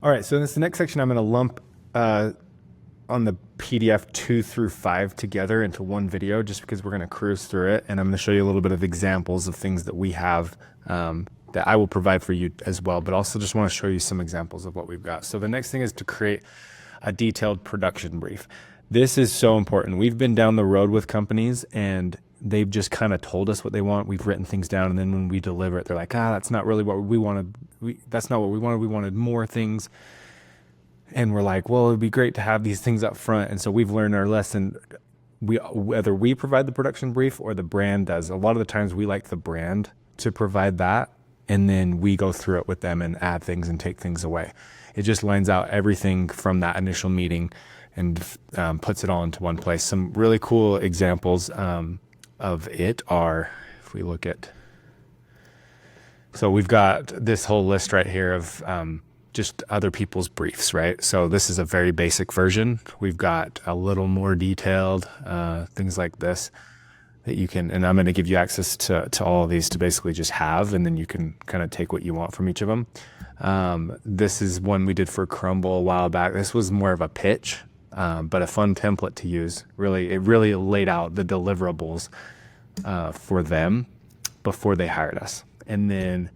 All right, so in this next section, I'm going to lump on the PDF 2 through 5 together into one video, just because we're going to cruise through it. And I'm going to show you a little bit of examples of things that we have that I will provide for you as well, but also just want to show you some examples of what we've got. So the next thing is to create a detailed production brief. This is so important. We've been down the road with companies and they've just kind of told us what they want. We've written things down, and then when we deliver it, they're like, that's not really what we wanted. That's not what we wanted. We wanted more things. And we're like, well, it'd be great to have these things up front. And so we've learned our lesson. Whether we provide the production brief or the brand does, a lot of the times we like the brand to provide that. And then we go through it with them and add things and take things away. It just lines out everything from that initial meeting and puts it all into one place. Some really cool examples of it are, if we look at, so we've got this whole list right here of just other people's briefs, right? So this is a very basic version. We've got a little more detailed things like this that you can, and I'm going to give you access to all of these to basically just have, and then you can kind of take what you want from each of them. This is one we did for Crumble a while back. This was more of a pitch, but a fun template to use. It really laid out the deliverables for them before they hired us. And then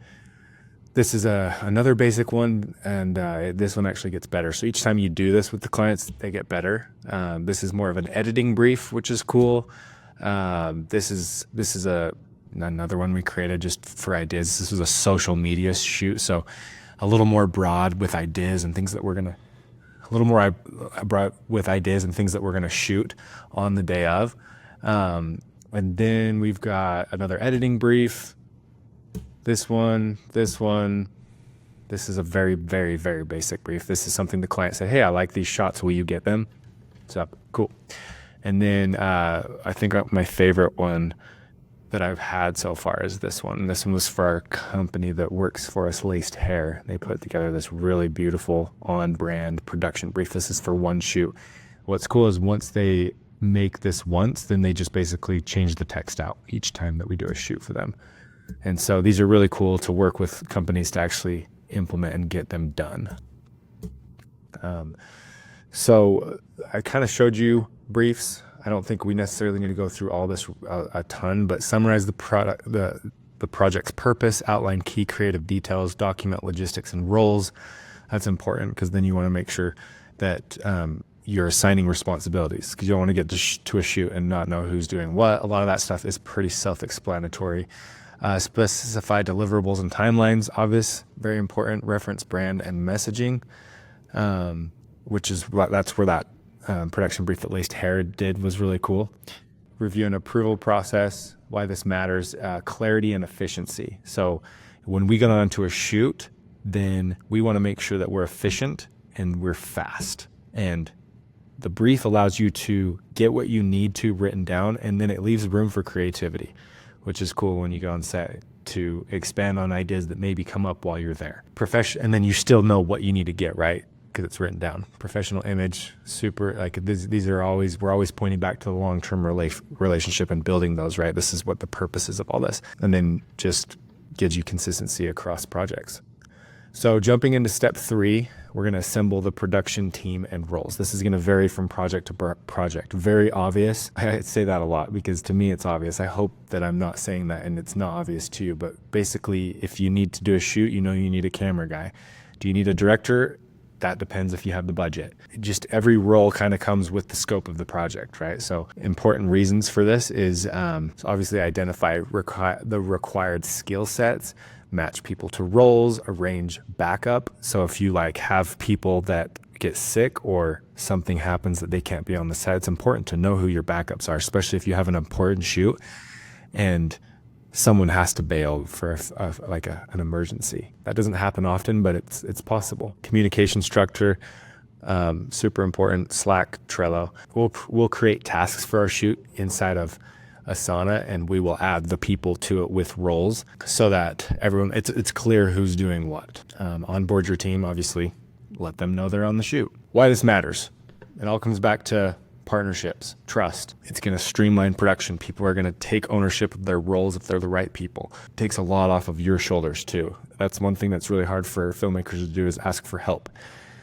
this is another basic one, and this one actually gets better. So each time you do this with the clients, they get better. This is more of an editing brief, which is cool. This is another one we created just for ideas. This was a social media shoot, so a little more broad with ideas and things that we're gonna, a little more broad with ideas and things that we're gonna shoot on the day of. And then we've got another editing brief. This one. This is a very, very, very basic brief. This is something the client said, hey, I like these shots. Will you get them? So cool. And then I think my favorite one that I've had so far is this one. This one was for our company that works for us, Laced Hair. They put together this really beautiful on-brand production brief. This is for one shoot. What's cool is once they make this once, then they just basically change the text out each time that we do a shoot for them. And so these are really cool to work with companies to actually implement and get them done. So I kind of showed you briefs. I don't think we necessarily need to go through all this a ton, but summarize the project's purpose, outline key creative details, document logistics and roles. That's important because then you want to make sure that you're assigning responsibilities, because you don't want to get to a shoot and not know who's doing what. A lot of that stuff is pretty self-explanatory. Specify deliverables and timelines, obvious, very important. Reference brand and messaging, that's where that production brief that Laced Hair did was really cool. Review and approval process, why this matters, clarity and efficiency. So when we get onto a shoot, then we want to make sure that we're efficient and we're fast. And the brief allows you to get what you need to written down, and then it leaves room for creativity, which is cool when you go on set to expand on ideas that maybe come up while you're there. And then you still know what you need to get right because it's written down. Professional image, super, like these are always, we're always pointing back to the long-term relationship and building those, right? This is what the purpose is of all this. And then just gives you consistency across projects. So jumping into step 3, we're going to assemble the production team and roles. This is going to vary from project to project. Very obvious. I say that a lot because to me it's obvious. I hope that I'm not saying that and it's not obvious to you, but basically if you need to do a shoot, you know you need a camera guy. Do you need a director? That depends if you have the budget. Just every role kind of comes with the scope of the project, right? So important reasons for this is so obviously identify the required skill sets, match people to roles, arrange backup. So if you have people that get sick or something happens that they can't be on the set, it's important to know who your backups are, especially if you have an important shoot and someone has to bail for an emergency. That doesn't happen often, but it's possible. Communication structure, super important. Slack, Trello. We'll create tasks for our shoot inside of Asana, and we will add the people to it with roles so that everyone, it's clear who's doing what. Onboard your team, obviously, let them know they're on the shoot. Why this matters. It all comes back to partnerships, trust. It's going to streamline production. People are going to take ownership of their roles if they're the right people. It takes a lot off of your shoulders too. That's one thing that's really hard for filmmakers to do, is ask for help.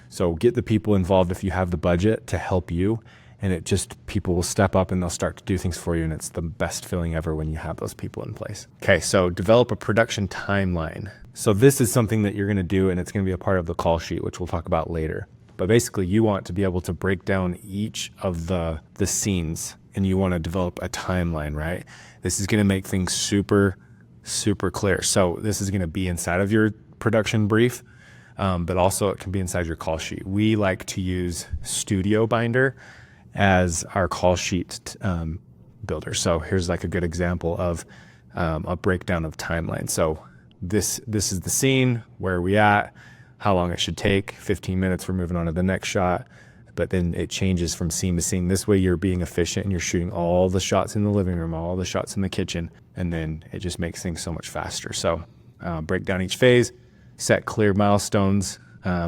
So get the people involved if you have the budget to help you, and it just, people will step up and they'll start to do things for you, and it's the best feeling ever when you have those people in place. Okay, so develop a production timeline. So this is something that you're going to do, and it's going to be a part of the call sheet, which we'll talk about later. But basically, you want to be able to break down each of the scenes, and you want to develop a timeline, right? This is going to make things super, super clear. So this is going to be inside of your production brief, but also it can be inside your call sheet. We like to use Studio Binder as our call sheet builder. So here's like a good example of a breakdown of timeline. So this is the scene, where are we at, how long it should take, 15 minutes, we're moving on to the next shot. But then it changes from scene to scene. This way you're being efficient and you're shooting all the shots in the living room, all the shots in the kitchen, and then it just makes things so much faster. So break down each phase, set clear milestones,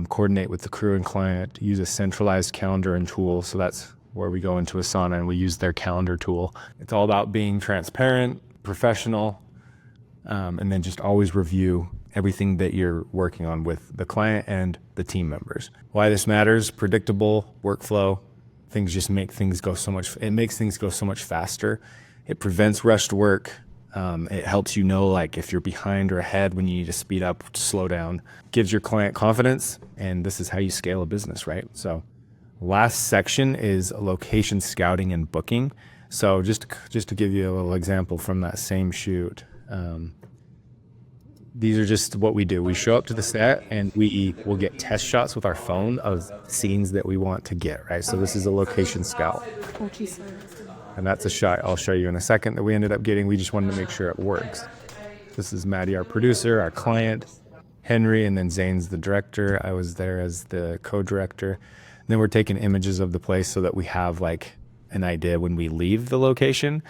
coordinate with the crew and client, use a centralized calendar and tool. So that's where we go into Asana and we use their calendar tool. It's all about being transparent, professional, and then just always review everything that you're working on with the client and the team members. Why this matters: predictable workflow. Things just make things go so much, it makes things go so much faster. It prevents rushed work. It helps you know, like, if you're behind or ahead, when you need to speed up, slow down. Gives your client confidence, and this is how you scale a business, right? So last section is location scouting and booking. So just to give you a little example from that same shoot, these are just what we do. We show up to the set and we will get test shots with our phone of scenes that we want to get, right? So this is a location scout. And that's a shot I'll show you in a second that we ended up getting. We just wanted to make sure it works. This is Maddie, our producer, our client, Henry, and then Zane's the director. I was there as the co-director. And then we're taking images of the place so that we have like an idea when we leave the location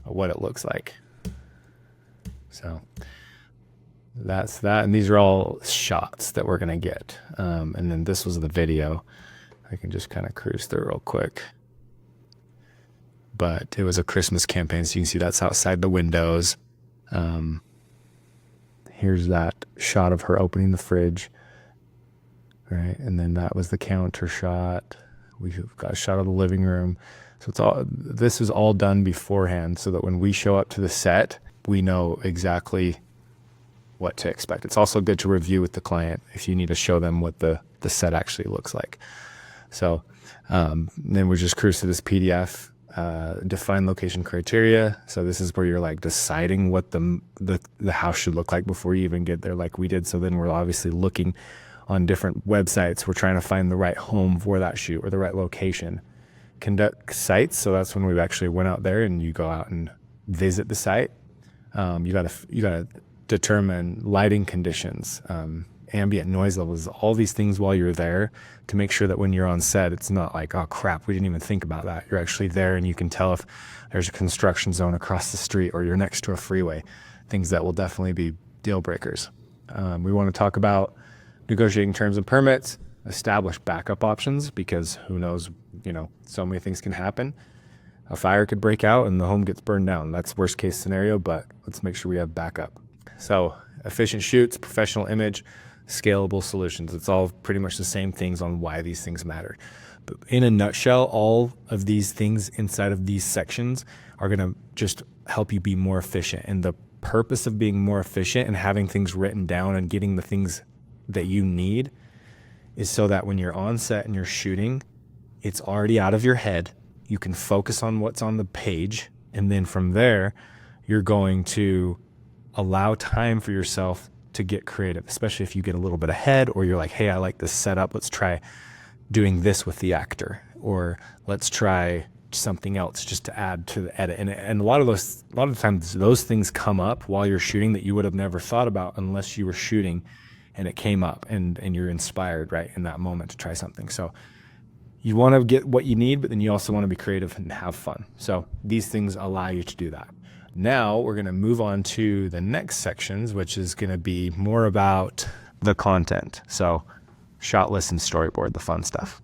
of what it looks like. So that's that, and these are all shots that we're gonna get. And then this was the video. I can just kind of cruise through real quick. But it was a Christmas campaign, so you can see that's outside the windows. Here's that shot of her opening the fridge, right? And then that was the counter shot. We've got a shot of the living room. So it's all, this is all done beforehand, so that when we show up to the set, we know exactly what to expect. It's also good to review with the client if you need to show them what the set actually looks like. So then we just cruise to this PDF, define location criteria. So this is where you're like deciding what the house should look like before you even get there, like we did. So then we're obviously looking on different websites. We're trying to find the right home for that shoot or the right location. Conduct sites. So that's when we actually went out there and you go out and visit the site. You gotta determine lighting conditions, ambient noise levels, all these things while you're there, to make sure that when you're on set, it's not like, oh crap, we didn't even think about that. You're actually there and you can tell if there's a construction zone across the street or you're next to a freeway, things that will definitely be deal breakers. We want to talk about negotiating terms and permits, establish backup options, because who knows, so many things can happen. A fire could break out and the home gets burned down. That's worst case scenario, but let's make sure we have backup. So efficient shoots, professional image, scalable solutions. It's all pretty much the same things on why these things matter. But in a nutshell, all of these things inside of these sections are going to just help you be more efficient. And the purpose of being more efficient and having things written down and getting the things that you need is so that when you're on set and you're shooting, it's already out of your head. You can focus on what's on the page. And then from there, you're going to allow time for yourself to get creative, especially if you get a little bit ahead or you're like, hey, I like this setup. Let's try doing this with the actor, or let's try something else just to add to the edit. And a lot of times those things come up while you're shooting that you would have never thought about unless you were shooting and it came up and you're inspired right in that moment to try something. So you want to get what you need, but then you also want to be creative and have fun. So these things allow you to do that. Now we're going to move on to the next sections, which is going to be more about the content. So shot list and storyboard, the fun stuff.